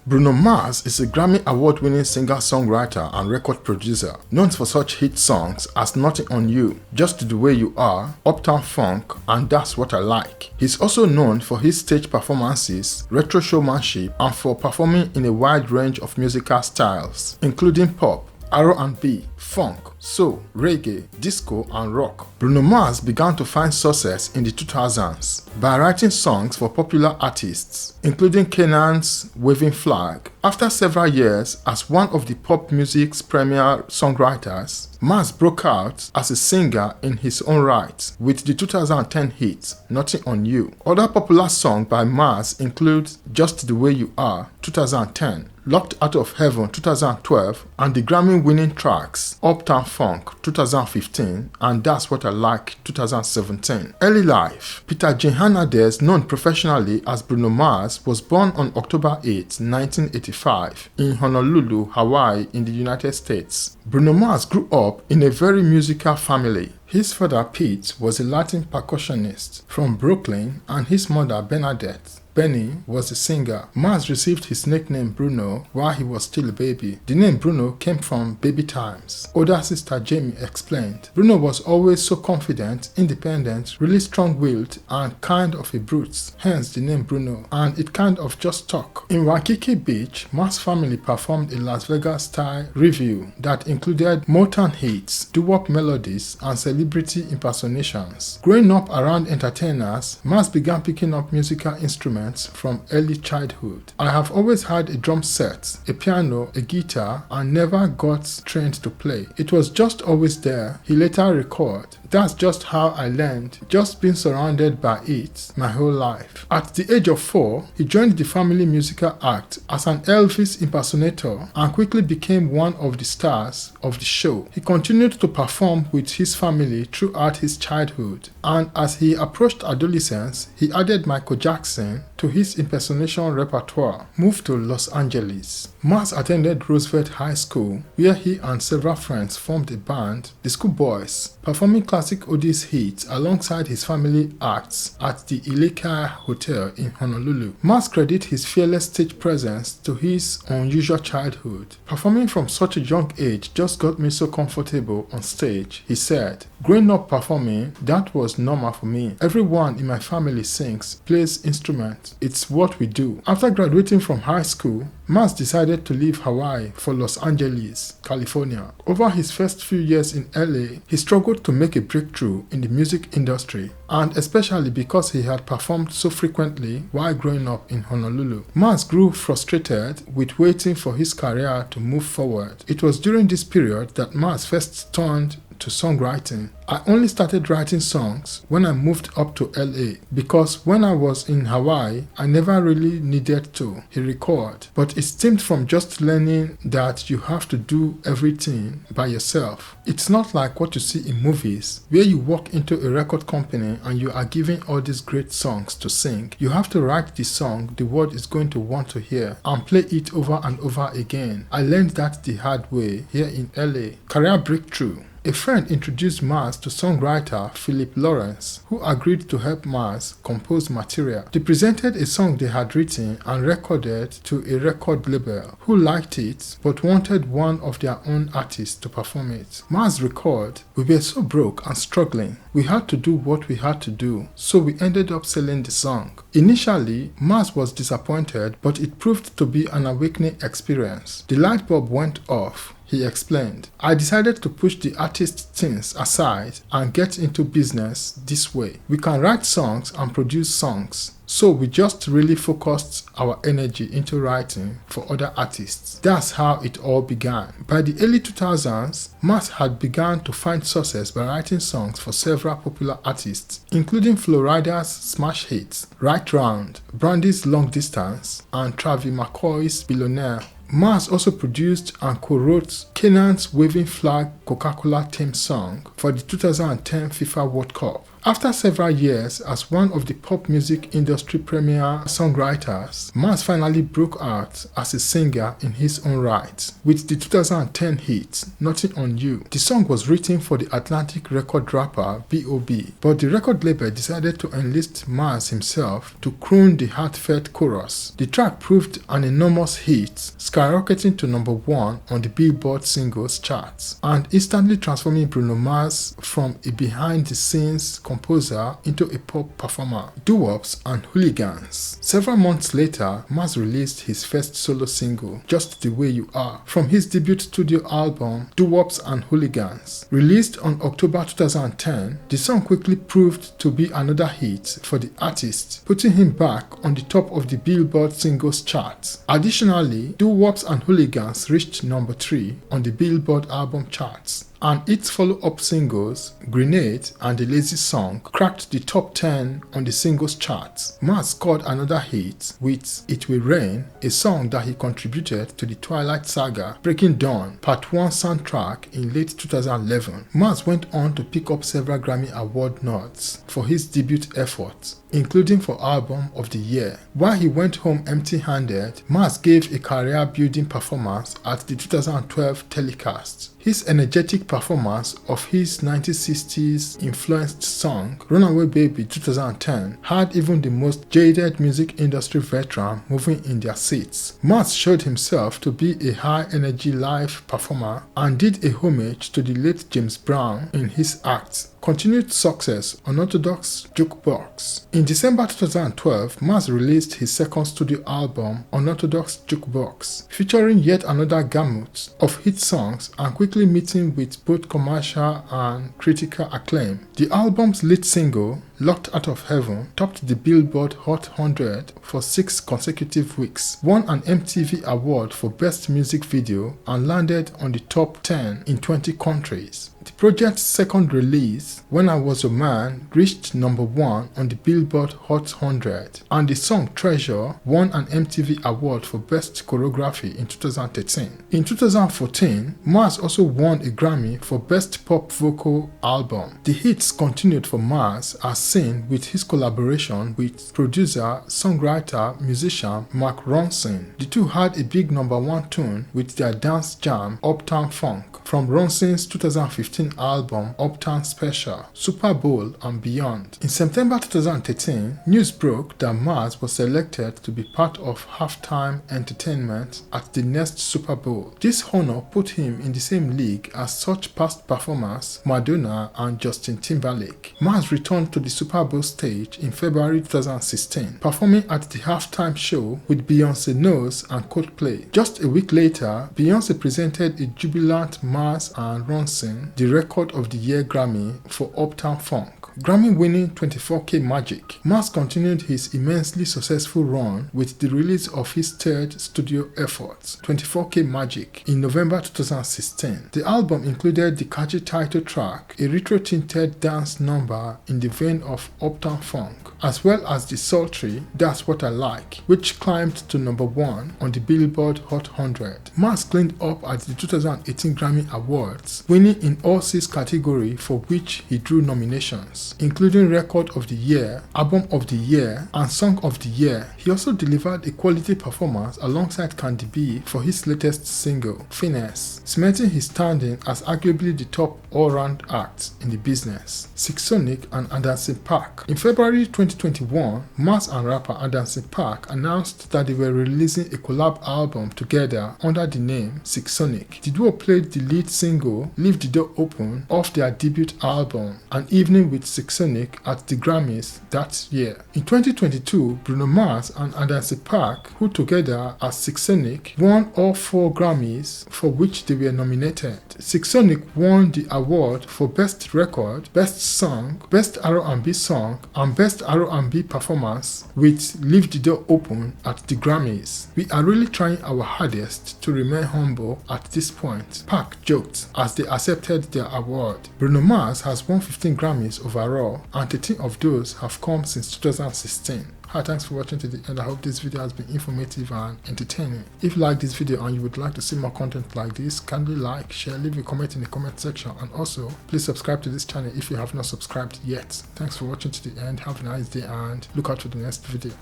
Bruno Mars is a Grammy award-winning singer-songwriter and record producer, known for such hit songs as Nothin on You, Just the Way You Are, Uptown Funk, and That's What I Like. He's also known for his stage performances, retro showmanship, and for performing in a wide range of musical styles, including pop, R&B, funk, soul, reggae, disco, and rock. Bruno Mars began to find success in the 2000s by writing songs for popular artists, including Kanan's Waving Flag. After several years as one of the pop music's premier songwriters, Mars broke out as a singer in his own right with the 2010 hit Nothin on You. Other popular songs by Mars include Just the Way You Are 2010, Locked Out of Heaven 2012, and the Grammy-winning tracks Uptown Funk 2015 and That's What I Like 2017. Early life. Peter J. Hernandez, known professionally as Bruno Mars, was born on October 8, 1985 in Honolulu, Hawaii in the United States. Bruno Mars grew up in a very musical family. His father, Pete, was a Latin percussionist from Brooklyn, and his mother, Bernadette, Benny, was a singer. Mars received his nickname Bruno while he was still a baby. The name Bruno came from baby times. Older sister Jamie explained, Bruno was always so confident, independent, really strong-willed, and kind of a brute, hence the name Bruno, and it kind of just stuck. In Waikiki Beach, Mars' family performed a Las Vegas-style revue that included Motown hits, doo-wop melodies, and celebrity impersonations. Growing up around entertainers, Mars began picking up musical instruments from early childhood. I have always had a drum set, a piano, a guitar, and never got trained to play. It was just always there, he later recorded. That's just how I learned, just being surrounded by it my whole life. At the age of 4, he joined the family musical act as an Elvis impersonator and quickly became one of the stars of the show. He continued to perform with his family throughout his childhood, and as he approached adolescence, he added Michael Jackson to his impersonation repertoire. Moved to Los Angeles. Mars attended Roosevelt High School, where he and several friends formed a band, the Schoolboys, performing classic oldies hits alongside his family acts at the Ileka Hotel in Honolulu. Mars credits his fearless stage presence to his unusual childhood. Performing from such a young age just got me so comfortable on stage, he said. Growing up performing, that was normal for me. Everyone in my family sings, plays instruments. It's what we do. After graduating from high school, Mars decided to leave Hawaii for Los Angeles, California. Over his first few years in LA, he struggled to make a breakthrough in the music industry, and especially because he had performed so frequently while growing up in Honolulu. Mars grew frustrated with waiting for his career to move forward. It was during this period that Mars first turned to songwriting. I only started writing songs when I moved up to LA because when I was in Hawaii, I never really needed to, he recorded. But it stemmed from just learning that you have to do everything by yourself. It's not like what you see in movies where you walk into a record company and you are given all these great songs to sing. You have to write the song the world is going to want to hear and play it over and over again. I learned that the hard way here in LA. Career breakthrough. A friend introduced Mars to songwriter Philip Lawrence, who agreed to help Mars compose material. They presented a song they had written and recorded to a record label, who liked it but wanted one of their own artists to perform it. Mars recorded, "We were so broke and struggling. We had to do what we had to do, so we ended up selling the song." Initially, Mars was disappointed, but it proved to be an awakening experience. The light bulb went off. He explained, "I decided to push the artist things aside and get into business this way. We can write songs and produce songs. So we just really focused our energy into writing for other artists." That's how it all began. By the early 2000s, Mars had begun to find success by writing songs for several popular artists, including Flo Rida's smash hits, Right Round, Brandy's Long Distance, and Travis McCoy's Billionaire. Mars also produced and co-wrote Kanan's Waving Flag Coca-Cola theme song for the 2010 FIFA World Cup. After several years as one of the pop music industry premier songwriters, Mars finally broke out as a singer in his own right with the 2010 hit Nothin on You. The song was written for the Atlantic record rapper B.O.B., but the record label decided to enlist Mars himself to croon the heartfelt chorus. The track proved an enormous hit, skyrocketing to number 1 on the Billboard singles charts and instantly transforming Bruno Mars from a behind-the-scenes composer into a pop performer. Doo-wops and Hooligans. Several months later, Mars released his first solo single, Just the Way You Are, from his debut studio album Doo-wops and Hooligans. Released on October 2010, the song quickly proved to be another hit for the artist, putting him back on the top of the Billboard singles charts. Additionally, Doo-wops and Hooligans reached number 3 on the Billboard album charts, and its follow-up singles, Grenade and The Lazy Song, cracked the top 10 on the singles charts. Mars scored another hit with It Will Rain, a song that he contributed to the Twilight Saga Breaking Dawn Part 1 soundtrack in late 2011. Mars went on to pick up several Grammy Award nods for his debut efforts, including for Album of the Year. While he went home empty-handed, Mars gave a career-building performance at the 2012 telecast. His energetic performance of his 1960s influenced song Runaway Baby 2010 had even the most jaded music industry veteran moving in their seats. Mars showed himself to be a high-energy live performer and did a homage to the late James Brown in his act. Continued success Unorthodox Jukebox. In December 2012, Mars released his second studio album Unorthodox Jukebox, featuring yet another gamut of hit songs and quickly meeting with both commercial and critical acclaim. The album's lead single, Locked Out of Heaven, topped the Billboard Hot 100 for 6 consecutive weeks, won an MTV Award for Best Music Video, and landed on the top 10 in 20 countries. The project's second release, When I Was a Man, reached number 1 on the Billboard Hot 100, and the song Treasure won an MTV Award for Best Choreography in 2013. In 2014, Mars also won a Grammy for Best Pop Vocal Album. The hits continued for Mars as seen with his collaboration with producer, songwriter, musician Mark Ronson. The two had a big number 1 tune with their dance jam Uptown Funk from Ronson's 2015 album Uptown Special, Super Bowl and Beyond. In September 2013, news broke that Mars was selected to be part of halftime entertainment at the next Super Bowl. This honor put him in the same league as such past performers Madonna and Justin Timberlake. Mars returned to the Super Bowl stage in February 2016, performing at the halftime show with Beyoncé Knowles and Coldplay. Just a week later, Beyoncé presented a jubilant Mars and Ronson the Record of the Year Grammy for Uptown Funk. Grammy-winning 24K Magic. Mars continued his immensely successful run with the release of his third studio effort, 24K Magic, in November 2016. The album included the catchy title track, a retro-tinted dance number in the vein of Uptown Funk, as well as the sultry That's What I Like, which climbed to number 1 on the Billboard Hot 100. Mars cleaned up at the 2018 Grammy Awards, winning in all 6 categories for which he drew nominations, including Record of the Year, Album of the Year, and Song of the Year. He also delivered a quality performance alongside Cardi B for his latest single, Finesse, cementing his standing as arguably the top all-round act in the business. Sonic and Anderson .Paak. In February 2021, Mars and rapper Anderson .Paak announced that they were releasing a collab album together under the name Sonic. The duo played the lead single, Leave the Door Open, off their debut album, An Evening with Sonic, at the Grammys that year. In 2022, Bruno Mars and Anderson .Paak, who together as Sonic, won all 4 Grammys for which they were nominated. Sonic won the award for Best Record, Best Song, Best R&B Song, and Best R&B Performance with Leave the Door Open at the Grammys. We are really trying our hardest to remain humble at this point, Paak joked as they accepted their award. Bruno Mars has won 15 Grammys overall, and 13 of those have come since 2016. Hi, thanks for watching to the end. I hope this video has been informative and entertaining. If you like this video and you would like to see more content like this, kindly like, share, leave a comment in the comment section, and also please subscribe to this channel if you have not subscribed yet. Thanks for watching to the end. Have a nice day and look out for the next video.